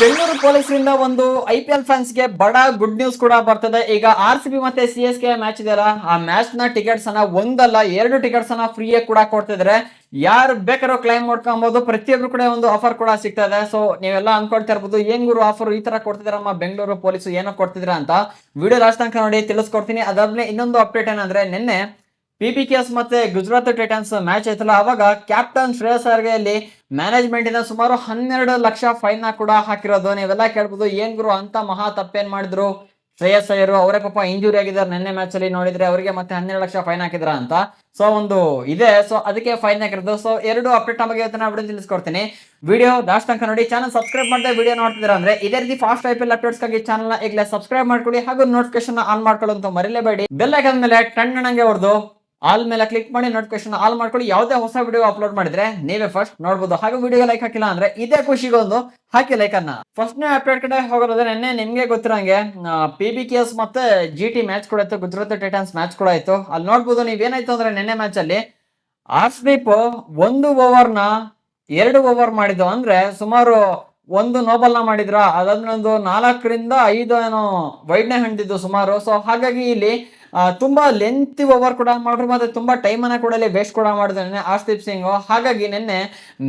ಬೆಂಗಳೂರು ಪೊಲೀಸರಿಂದ ಒಂದು IPL fans ಗೆ ಬಡ ಗುಡ್ ನ್ಯೂಸ್ ಕೂಡ ಬರ್ತದೆ. ಈಗ RCB ಮತ್ತೆ CSK ಮ್ಯಾಚ್ ಇದೆಯಲ್ಲ, ಆ ಮ್ಯಾಚ್ ನ ಟಿಕೆಟ್ಸ್ ಅನ್ನ ಒಂದಲ್ಲ ಎರಡು ಟಿಕೆಟ್ಸ್ ಅನ್ನ ಫ್ರೀ ಆಗಿ ಕೂಡ ಕೊಡ್ತಿದ್ರೆ. ಯಾರು ಬೇಕಾದ್ರೂ ಕ್ಲೈಮ್ ಮಾಡ್ಕೊಬಹುದು, ಪ್ರತಿಯೊಬ್ರು ಕೂಡ ಒಂದು ಆಫರ್ ಕೂಡ ಸಿಗ್ತಾ ಇದೆ. ಸೊ ನೀವೆಲ್ಲ ಅನ್ಕೊಳ್ತಾ ಇರ್ಬೋದು, ಏನ್ ಗುರು ಆಫರ್ ಈ ತರ ಕೊಡ್ತಿದಾರಮ್ಮ ಬೆಂಗಳೂರು ಪೊಲೀಸ್, ಏನೋ ಕೊಡ್ತಿದ್ರ ಅಂತ. ವಿಡಿಯೋ ಲಾಸ್ಟ್ ತನಕ ನೋಡಿ ತಿಳಿಸ್ಕೊಡ್ತೀನಿ. ಅದಾದ್ಮೇಲೆ ಇನ್ನೊಂದು ಅಪ್ಡೇಟ್ ಏನಂದ್ರೆ, ನಿನ್ನೆ PBKS ಮತ್ತೆ ಗುಜರಾತ್ ಟೈಟನ್ಸ್ ಮ್ಯಾಚ್ ಐತಲ್ಲ, ಅವಾಗ ಕ್ಯಾಪ್ಟನ್ ಶ್ರೇಯಸ್ ಅಯ್ಯರ್ಗೆ ಅಲ್ಲಿ ಮ್ಯಾನೇಜ್ಮೆಂಟ್ ಇಂದ ಸುಮಾರು 12 ಲಕ್ಷ ಫೈನ್ ಕೂಡ ಹಾಕಿರೋದು. ನೀವೆಲ್ಲ ಕೇಳ್ಬೋದು, ಏನ್ ಗುರು ಅಂತ ಮಹಾ ತಪ್ಪೇನ್ ಮಾಡಿದ್ರು ಶ್ರೇಯಸ್ ಅಯ್ಯರ್, ಅವರೇ ಪಾಪ ಇಂಜುರಿ ಆಗಿದ್ದಾರೆ ನಿನ್ನೆ ಮ್ಯಾಚ್ ಅಲ್ಲಿ, ನೋಡಿದ್ರೆ ಅವರಿಗೆ ಮತ್ತೆ 12 ಲಕ್ಷ ಫೈನ್ ಹಾಕಿದ್ರ ಅಂತ. ಸೊ ಒಂದು ಇದೆ, ಸೊ ಅದಕ್ಕೆ ಫೈನ್ ಹಾಕಿರೋದು. ಸೊ ಎರಡು ಅಪ್ಡೇಟ್ ಬಗ್ಗೆ ಇವತ್ತಿನ ವಿಡಿಯೋ ತಿಳಿಸ್ಕೊಡ್ತೀನಿ. ವಿಡಿಯೋ ಲಾಸ್ಟ್ ತನಕ ನೋಡಿ. ಚಾನಲ್ ಸಬ್ಸ್ಕ್ರೈಬ್ ಮಾಡದೆ ವಿಡಿಯೋ ನೋಡ್ತಿದ್ದೀರಾ ಅಂದ್ರೆ ಇದೇ ರೀತಿ ಫಾಸ್ಟ್ IPL ಅಪ್ಡೇಟ್ಸ್ ಗಾಗಿ ಚಾನಲ್ ನ ಈಗಲೇ ಸಬ್ಸ್ಕ್ರೈಬ್ ಮಾಡ್ಕೊಳ್ಳಿ, ಹಾಗೂ ನೋಟಿಫಿಕೇಶನ್ ಆನ್ ಮಾಡ್ಕೊಳ್ಳೋಂತ ಮರಿಲೇಬೇಡಿ. ಬೆಲ್ ಐಕಾನ್ ಮೇಲೆ ಟಣ್ಣಂಗೆ ಹೊಡೆದು ಆಲ್ ಮೇಲೆ ಕ್ಲಿಕ್ ಮಾಡಿ ನೋಟಿಫಿಕೇಶನ್ ಆಲ್ ಮಾಡ್ಕೊಳ್ಳಿ. ಯಾವುದೇ ಹೊಸ ವಿಡಿಯೋ ಅಪ್ಲೋಡ್ ಮಾಡಿದ್ರೆ ನೀವೇ ಫಸ್ಟ್ ನೋಡಬಹುದು. ಹಾಗೆ ವಿಡಿಯೋ ಲೈಕ್ ಹಾಕಿಲ್ಲ ಅಂದ್ರೆ ಇದೇ ಖುಷಿಗೊಂದು ಹಾಕಿ ಲೈಕ್ ಅನ್ನ. ಫಸ್ಟ್ ನೇ ಅಪ್ಡೇಟ್ ಕಡೆ ಹೋಗೋದ್ರೆ, ನಿನ್ನೆ ನಿಮ್ಗೆ ಗೊತ್ತಿರಂಗೆ PBKS ಮತ್ತೆ GT ಮ್ಯಾಚ್ ಕೂಡ ಇತ್ತು, ಗುಜರಾತ್ ಟೈಟನ್ಸ್ ಮ್ಯಾಚ್ ಕೂಡ ಇತ್ತು. ಅಲ್ಲಿ ನೋಡ್ಬೋದು ನೀವೇನಾಯ್ತು ಅಂದ್ರೆ, ನಿನ್ನೆ ಮ್ಯಾಚ್ ಅಲ್ಲಿ ಆರ್‌ಸಿಬಿ ಒಂದು ಓವರ್ನ 2 ಓವರ್ ಮಾಡಿದ್ದು, ಅಂದ್ರೆ ಸುಮಾರು ಒಂದು ನೋಬಲ್ ನ ಮಾಡಿದ್ರ, ಅದಾದ್ಮೇಲೆ ಒಂದು 4 ರಿಂದ 5 ಏನೋ ವೈಡ್ನೆ ಹಂಡಿದ್ದು ಸುಮಾರು. ಸೊ ಹಾಗಾಗಿ ಇಲ್ಲಿ ತುಂಬಾ ಲೆಂತಿ ಓವರ್ ಕೂಡ ಮಾಡ್ರು, ಮತ್ತೆ ತುಂಬಾ ಟೈಮ್ ಅನ್ನ ಕೂಡ ಇಲ್ಲಿ ವೇಸ್ಟ್ ಕೂಡ ಮಾಡಿದ್ರೆ ಹರ್ಷದೀಪ್ ಸಿಂಗ್. ಹಾಗಾಗಿ ನಿನ್ನೆ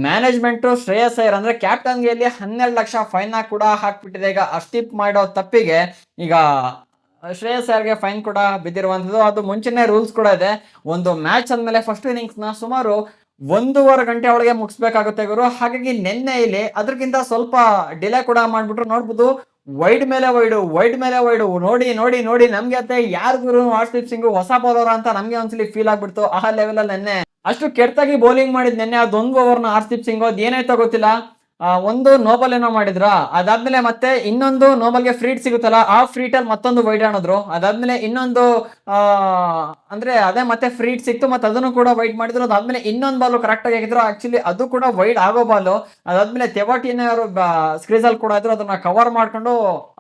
ಮ್ಯಾನೇಜ್ಮೆಂಟ್ ಶ್ರೇಯಸ್ ಅಯ್ಯರ್ ಅಂದ್ರೆ ಕ್ಯಾಪ್ಟನ್ ಗೆ ಇಲ್ಲಿ 12 ಲಕ್ಷ ಫೈನ್ ಕೂಡ ಹಾಕ್ಬಿಟ್ಟಿದೆ. ಈಗ ಹರ್ಷದೀಪ್ ಮಾಡೋ ತಪ್ಪಿಗೆ ಈಗ ಶ್ರೇಯಸ್ ಅಯ್ಯರ್ಗೆ ಫೈನ್ ಕೂಡ ಬಿದ್ದಿರುವಂತದ್ದು. ಅದು ಮುಂಚೆನೆ ರೂಲ್ಸ್ ಕೂಡ ಇದೆ, ಒಂದು ಮ್ಯಾಚ್ ಅಂದ್ಮೇಲೆ ಫಸ್ಟ್ ಇನ್ನಿಂಗ್ಸ್ ನ ಸುಮಾರು 1.5 ಗಂಟೆ ಒಳಗೆ ಮುಗಿಸ್ಬೇಕಾಗುತ್ತೆ ಗುರು. ಹಾಗಾಗಿ ನಿನ್ನೆ ಇಲ್ಲಿ ಅದಕ್ಕಿಂತ ಸ್ವಲ್ಪ ಡಿಲೇ ಕೂಡ ಮಾಡ್ಬಿಟ್ರು. ನೋಡ್ಬೋದು, ವೈಡ್ ಮೇಲೆ ವೈಡ್ ನೋಡಿ ನೋಡಿ ನೋಡಿ ನಮ್ಗೆ ಅತ್ತೆ ಯಾರು ಗುರು ಹರ್ಷದೀಪ್ ಸಿಂಗ್ ಹೊಸ ಬೌಲರ್ ಅಂತ ನಮ್ಗೆ ಒಂದ್ಸಲಿ ಫೀಲ್ ಆಗ್ಬಿಡ್ತು. ಆ ಲೆವೆಲ್ ಅಲ್ಲಿ ನಿನ್ನೆ ಅಷ್ಟು ಕೆಟ್ಟಾಗಿ ಬೌಲಿಂಗ್ ಮಾಡಿದ್ ನಿನ್ನೆ ಅದೊಂದು ಓವರ್ನ ಹರ್ಷದೀಪ್ ಸಿಂಗ್. ಅದ್ ಏನಾಯ್ತೋ ಗೊತ್ತಿಲ್ಲ, ಒಂದು ನೋಬಲ್ ಏನೋ ಮಾಡಿದ್ರ, ಅದಾದ್ಮೇಲೆ ಮತ್ತೆ ಇನ್ನೊಂದು ನೋಬಲ್ಗೆ ಫ್ರೀಟ್ ಸಿಗುತ್ತಲ್ಲ, ಆ ಫ್ರೀಟ್ ಅಲ್ಲಿ ಮತ್ತೊಂದು ವೈಡ್ ಆಣಿದ್ರು. ಅದಾದ್ಮೇಲೆ ಇನ್ನೊಂದು ಅಂದ್ರೆ ಅದೇ ಮತ್ತೆ ಫ್ರೀಟ್ ಸಿಕ್ತು, ಮತ್ತೆ ಅದನ್ನು ಕೂಡ ವೈಡ್ ಮಾಡಿದ್ರು. ಅದಾದ್ಮೇಲೆ ಇನ್ನೊಂದು ಬಾಲ್ ಕರೆಕ್ಟ್ ಆಗಿ ಹಾಕಿದ್ರು, ಆಕ್ಚುಲಿ ಅದು ಕೂಡ ವೈಡ್ ಆಗೋ ಬಾಲ್. ಅದಾದ್ಮೇಲೆ ತೆವಾಟಿನ ಅವರು ಸ್ಕ್ರೀಸ್ ಅಲ್ಲಿ ಕೂಡ ಇದ್ರು, ಅದನ್ನ ಕವರ್ ಮಾಡ್ಕೊಂಡು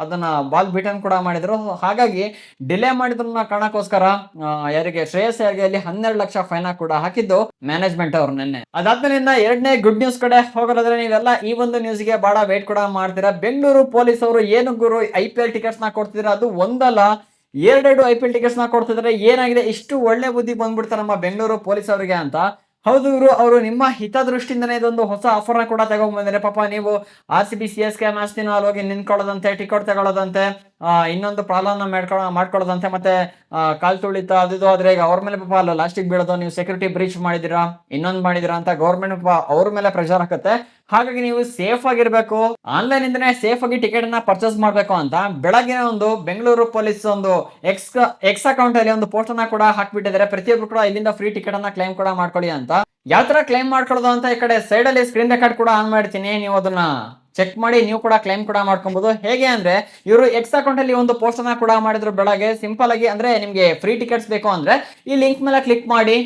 ಅದನ್ನ ಬಾಲ್ ಬೀಟನ್ ಕೂಡ ಮಾಡಿದ್ರು. ಹಾಗಾಗಿ ಡಿಲೇ ಮಾಡಿದ್ರ ಕಾರಣಕ್ಕೋಸ್ಕರ ಯಾರಿಗೆ ಶ್ರೇಯಸ್ ಅಯ್ಯರ್ಗೆ ಅಲ್ಲಿ 12 ಲಕ್ಷ ಫೈನ್ ಕೂಡ ಹಾಕಿದ್ದು ಮ್ಯಾನೇಜ್ಮೆಂಟ್ ಅವರು ನಿನ್ನೆ. ಅದಾದ್ಮೇಲೆ ಎರಡನೇ ಗುಡ್ ನ್ಯೂಸ್ ಕಡೆ ಹೋಗೋದಾದ್ರೆ, ನೀವೆಲ್ಲ ಈ ಒಂದು ನ್ಯೂಸ್ ಗೆ ಬಹಳ ವೇಟ್ ಕೂಡ ಮಾಡ್ತೀರಾ. ಬೆಂಗಳೂರು ಪೊಲೀಸ್ ಅವರು ಏನು ಗುರು IPL ಟಿಕೆಟ್ಸ್ ನ ಕೊಡ್ತಿದ್ರೆ, ಅದು ಒಂದಲ್ಲ ಎರಡೆರಡು IPL ಟಿಕೆಟ್ಸ್ ನ ಕೊಡ್ತಿದ್ರೆ, ಏನಾಗಿದೆ ಇಷ್ಟು ಒಳ್ಳೆ ಬುದ್ಧಿ ಬಂದ್ಬಿಡ್ತಾರೆ ನಮ್ಮ ಬೆಂಗಳೂರು ಪೊಲೀಸ್ ಅವರಿಗೆ ಅಂತ. ಹೌದು ಇವರು ಅವರು ನಿಮ್ಮ ಹಿತದೃಷ್ಟಿಯಿಂದನೇ ಇದೊಂದು ಹೊಸ ಆಫರ್ ನ ಕೂಡ ತಗೊಂಡ್ ಬಂದಿದ್ದಾರೆ. ಪಾಪ ನೀವು RCB CSK ಮ್ಯಾಚ್ ದಿನ ಅಲ್ಲಿ ಹೋಗಿ ನಿಂತ್ಕೊಳ್ಳೋದಂತೆ, ಟಿಕೆಟ್ ತಗೊಳ್ಳೋದಂತೆ, ಇನ್ನೊಂದು ಪ್ರಾಬ್ಲಮ್ ಮಾಡ್ಕೊಳ್ಳೋದಂತೆ, ಮತ್ತೆ ಕಾಲ್ ತುಳಿತ ಅದು ಆದ್ರೆ ಈಗ ಅವ್ರ ಮೇಲೆ ಪಾಪ ಅಲ್ಲ ಲಾಸ್ಟಿಗೆ ಬೀಳೋದು, ನೀವು ಸೆಕ್ಯೂರಿಟಿ ಬ್ರೀಚ್ ಮಾಡಿದಿರಾ, ಇನ್ನೊಂದು ಮಾಡಿದಿರಾ ಅಂತ ಗೌರ್ಮೆಂಟ್ ಅವ್ರ ಮೇಲೆ ಪ್ರೆಷರ್ ಹಾಕುತ್ತೆ. ಹಾಗಾಗಿ ನೀವು ಸೇಫ್ ಆಗಿರ್ಬೇಕು, ಆನ್ಲೈನ್ ಇಂದನೇ ಸೇಫ್ ಆಗಿ ಟಿಕೆಟ್ ಅನ್ನ ಪರ್ಚೇಸ್ ಮಾಡ್ಬೇಕು ಅಂತ ಬೆಳಗ್ಗೆ ಒಂದು ಬೆಂಗಳೂರು ಪೊಲೀಸ್ ಒಂದು ಎಕ್ಸ್ ಅಕೌಂಟ್ ಅಲ್ಲಿ ಒಂದು ಪೋಸ್ಟ್ ಅನ್ನ ಕೂಡ ಹಾಕ್ಬಿಟ್ಟಿದ್ದಾರೆ. ಪ್ರತಿಯೊಬ್ರು ಕೂಡ ಇಲ್ಲಿಂದ ಫ್ರೀ ಟಿಕೆಟ್ ಅನ್ನ ಕ್ಲೈಮ್ ಕೂಡ ಮಾಡ್ಕೊಳ್ಳಿ ಅಂತ. ಯಾವ ತರ ಕ್ಲೈಮ್ ಮಾಡ್ಕೊಳ್ಳೋದು ಅಂತ ಈ ಕಡೆ ಸೈಡ್ ಅಲ್ಲಿ ಸ್ಕ್ರೀನ್ ರೆಕಾರ್ಡ್ ಕೂಡ ಆನ್ ಮಾಡ್ತೀನಿ, ನೀವು ಅದನ್ನ ಚೆಕ್ ಮಾಡಿ ನೀವು ಕೂಡ ಕ್ಲೈಮ್ ಕೂಡ ಮಾಡ್ಕೊಬಹುದು. ಹೇಗೆ ಅಂದ್ರೆ, ಇವರು ಎಕ್ಸ್ ಅಕೌಂಟ್ ಅಲ್ಲಿ ಒಂದು ಪೋಸ್ಟ್ ಅನ್ನ ಕೂಡ ಮಾಡಿದ್ರು ಬೆಳಗ್ಗೆ. ಸಿಂಪಲ್ ಆಗಿ ಅಂದ್ರೆ, ನಿಮ್ಗೆ ಫ್ರೀ ಟಿಕೆಟ್ಸ್ ಬೇಕು ಅಂದ್ರೆ ಈ ಲಿಂಕ್ ಮೇಲೆ ಕ್ಲಿಕ್ ಮಾಡಿ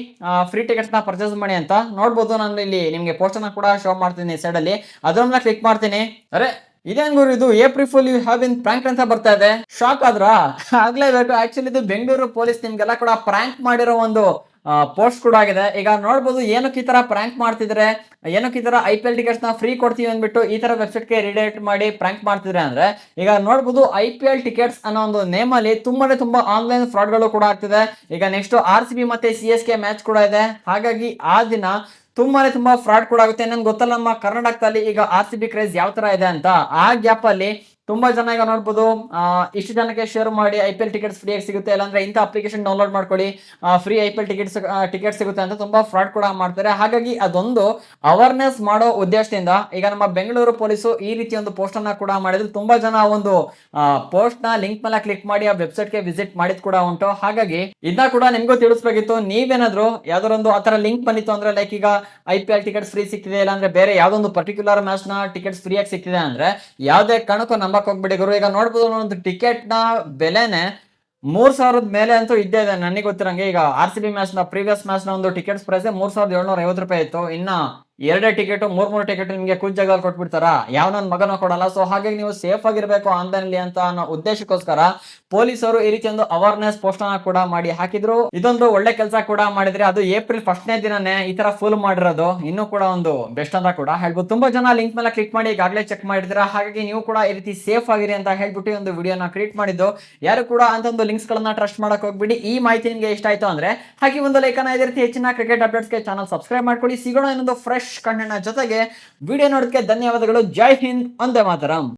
ಫ್ರೀ ಟಿಕೆಟ್ಸ್ ನ ಪರ್ಚೇಸ್ ಮಾಡಿ ಅಂತ ನೋಡ್ಬೋದು. ನಾನು ಇಲ್ಲಿ ನಿಮ್ಗೆ ಪೋಸ್ಟ್ ಅನ್ನ ಕೂಡ ಶೋ ಮಾಡ್ತೀನಿ ಸೈಡ್ ಅಲ್ಲಿ, ಅದ್ರ ಮೇಲೆ ಕ್ಲಿಕ್ ಮಾಡ್ತೀನಿ. ಅರೆ ಇದೇನ್ ಗುರು ಇದು April fool you have been prank ಅಂತ ಬರ್ತಾ ಇದೆ, ಶಾಕ್ ಆದ್ರ ಆಗ್ಲೇಬೇಕು. ಆಕ್ಚುಲಿ ಇದು ಬೆಂಗಳೂರು ಪೊಲೀಸ್ ನಿಮ್ಗೆಲ್ಲ ಕೂಡ ಪ್ರಾಂಕ್ ಮಾಡಿರೋ ಒಂದು ಪೋಸ್ಟ್ ಕೂಡ ಆಗಿದೆ. ಈಗ ನೋಡ್ಬೋದು ಏನಕ್ಕೆ ಈ ತರ ಪ್ರಾಂಕ್ ಮಾಡ್ತಿದ್ರೆ, ಏನಕ್ಕೆ ಈ ತರ IPL ಟಿಕೆಟ್ಸ್ ನ ಫ್ರೀ ಕೊಡ್ತೀವಿ ಅಂದ್ಬಿಟ್ಟು ಈ ತರ ವೆಬ್ಸೈಟ್ ಗೆ ರಿಡೈರೆಕ್ಟ್ ಮಾಡಿ ಪ್ರಾಂಕ್ ಮಾಡ್ತಿದ್ರೆ ಅಂದ್ರೆ, ಈಗ ನೋಡ್ಬೋದು IPL ಟಿಕೆಟ್ಸ್ ಅನ್ನೋ ಒಂದು ನೇಮ್ ಅಲ್ಲಿ ತುಂಬಾ ಆನ್ಲೈನ್ ಫ್ರಾಡ್ ಗಳು ಕೂಡ ಆಗ್ತಿದೆ. ಈಗ ನೆಕ್ಸ್ಟ್ RCB ಮತ್ತೆ CSK ಮ್ಯಾಚ್ ಕೂಡ ಇದೆ, ಹಾಗಾಗಿ ಆ ದಿನ ತುಂಬಾ ಫ್ರಾಡ್ ಕೂಡ ಆಗುತ್ತೆ. ನನ್ಗೆ ಗೊತ್ತಲ್ಲ ನಮ್ಮ ಕರ್ನಾಟಕದಲ್ಲಿ ಈಗ RCB ಕ್ರೇಜ್ ಯಾವ ತರ ಇದೆ ಅಂತ. ಆ ಗ್ಯಾಪ್ ಅಲ್ಲಿ ತುಂಬಾ ಜನ ಈಗ ನೋಡ್ಬೋದು, ಇಷ್ಟು ಜನಕ್ಕೆ ಶೇರ್ ಮಾಡಿ IPL ಟಿಕೆಟ್ಸ್ ಫ್ರೀ ಆಗಿ ಸಿಗುತ್ತೆ, ಇಲ್ಲಾಂದ್ರೆ ಇಂಥ ಅಪ್ಲಿಕೇಶನ್ ಡೌನ್ಲೋಡ್ ಮಾಡ್ಕೊಳ್ಳಿ ಫ್ರೀ IPL ಟಿಕೆಟ್ ಸಿಗುತ್ತೆ ಅಂತ ತುಂಬಾ ಫ್ರಾಡ್ ಕೂಡ ಮಾಡ್ತಾರೆ. ಹಾಗಾಗಿ ಅದೊಂದು ಅವೇರ್ನೆಸ್ ಮಾಡೋ ಉದ್ದೇಶದಿಂದ ಈಗ ನಮ್ಮ ಬೆಂಗಳೂರು ಪೊಲೀಸು ಈ ರೀತಿ ಒಂದು ಪೋಸ್ಟ್ ಅನ್ನ ಕೂಡ ಮಾಡಿದ್ರು. ತುಂಬಾ ಜನ ಒಂದು ಪೋಸ್ಟ್ ನ ಲಿಂಕ್ ಮೇಲೆ ಕ್ಲಿಕ್ ಮಾಡಿ ಆ ವೆಬ್ಸೈಟ್ ಗೆ ವಿಸಿಟ್ ಮಾಡಿದ್ ಕೂಡ ಉಂಟು. ಹಾಗಾಗಿ ಇದನ್ನ ಕೂಡ ನಿಮ್ಗೂ ತಿಳಿಸ್ಬೇಕಿತ್ತು. ನೀವೇನಾದ್ರು ಯಾವ್ದಾರೊಂದು ಆತರ ಲಿಂಕ್ ಬಂದಿತ್ತು ಅಂದ್ರೆ, ಲೈಕ್ ಈಗ IPL ಟಿಕೆಟ್ಸ್ ಫ್ರೀ ಸಿಕ್ತಿದೆ, ಇಲ್ಲಾಂದ್ರೆ ಬೇರೆ ಯಾವ್ದೊಂದು ಪರ್ಟಿಕ್ಯುಲರ್ ಮ್ಯಾಚ್ ನ ಟಿಕೆಟ್ಸ್ ಫ್ರೀ ಆಗಿ ಸಿಕ್ತಿದೆ ಅಂದ್ರೆ, ಯಾವ್ದೇ ಕಾರಣಕ್ಕೂ ನಂಬಕ್ ಹೋಗ್ಬಿಡಿ ಗುರು. ಈಗ ನೋಡ್ಬೋದು, ಒಂದು ಟಿಕೆಟ್ ನ ಬೆಲೆನೆ 3,000 ಮೇಲೆ ಅಂತೂ ಇದ್ದೇ ಇದೆ ನನಗೆ ಗೊತ್ತಿರಂಗೆ. ಈಗ RCB ಮ್ಯಾಚ್ ನ ಪ್ರೀವಿಯಸ್ ಮ್ಯಾಚ್ ನ ಒಂದು ಟಿಕೆಟ್ಸ್ ಪ್ರೈಸ್ 3,750 ರೂಪಾಯಿ ಇತ್ತು. ಇನ್ನ ಎರಡೇ ಟಿಕೆಟ್ ಮೂರ್ ಟಿಕೆಟ್ ನಿಮ್ಗೆ ಕುಜ್ಜಾಗಲ್ಲಿ ಕೊಟ್ಬಿಡ್ತಾರ, ಯಾವ ನನ್ನ ಮಗನೂ ಕೊಡಲ್ಲ. ಸೊ ಹಾಗಾಗಿ ನೀವು ಸೇಫ್ ಆಗಿರ್ಬೇಕು ಆನ್ಲೈನ್ ಅಲ್ಲಿ ಅಂತ ಅನ್ನೋ ಉದ್ದೇಶಕ್ಕೋಸ್ಕರ ಪೊಲೀಸರು ಈ ರೀತಿ ಒಂದು ಅವೇರ್ನೆಸ್ ಪೋಸ್ಟ್ ಅನ್ನ ಕೂಡ ಮಾಡಿ ಹಾಕಿದ್ರು. ಇದೊಂದು ಒಳ್ಳೆ ಕೆಲಸ ಕೂಡ ಮಾಡಿದ್ರೆ, ಅದು ಏಪ್ರಿಲ್ 1ನೇ ದಿನನೇ ಈ ತರ ಫುಲ್ ಮಾಡಿರೋದು ಇನ್ನೂ ಕೂಡ ಒಂದು ಬೆಸ್ಟ್ ಅಂತ ಕೂಡ ಹೇಳ್ಬೋದು. ತುಂಬಾ ಜನ ಲಿಂಕ್ ಮೇಲೆ ಕ್ಲಿಕ್ ಮಾಡಿ ಈಗಾಗಲೇ ಚೆಕ್ ಮಾಡಿದ್ರ, ಹಾಗಾಗಿ ನೀವು ಕೂಡ ಈ ರೀತಿ ಸೇಫ್ ಆಗಿರಿ ಅಂತ ಹೇಳ್ಬಿಟ್ಟು ಒಂದು ವಿಡಿಯೋನ ಕ್ರಿಯೇಟ್ ಮಾಡಿದ್ದು. ಯಾರು ಕೂಡ ಅಂತ ಒಂದು ಲಿಂಕ್ಸ್ ಗಳನ್ನ ಟ್ರಸ್ಟ್ ಮಾಡಕ್ ಹೋಗ್ಬಿಡಿ. ಈ ಮಾಹಿತಿ ನಿಮಗೆ ಇಷ್ಟ ಆಯ್ತು ಅಂದ್ರೆ ಹಾಗೆ ಒಂದು ಲೈಕ್ ಅನ್ನ, ಇದೇ ರೀತಿ ಹೆಚ್ಚಿನ ಕ್ರಿಕೆಟ್ ಅಪ್ಡೇಟ್ಸ್ಗೆ ಚಾನಲ್ ಸಬ್ಸ್ಕ್ರೈಬ್ ಮಾಡ್ಕೊಳ್ಳಿ. ಸಿಗೋಣ ಇನ್ನೊಂದು ಫ್ರೆಶ್ ಕಂಟೆಂಟ್ ಜೊತೆಗೆ. ವಿಡಿಯೋ ನೋಡೋದಕ್ಕೆ ಧನ್ಯವಾದಗಳು. ಜೈ ಹಿಂದ್, ವಂದೇ ಮಾತರಂ.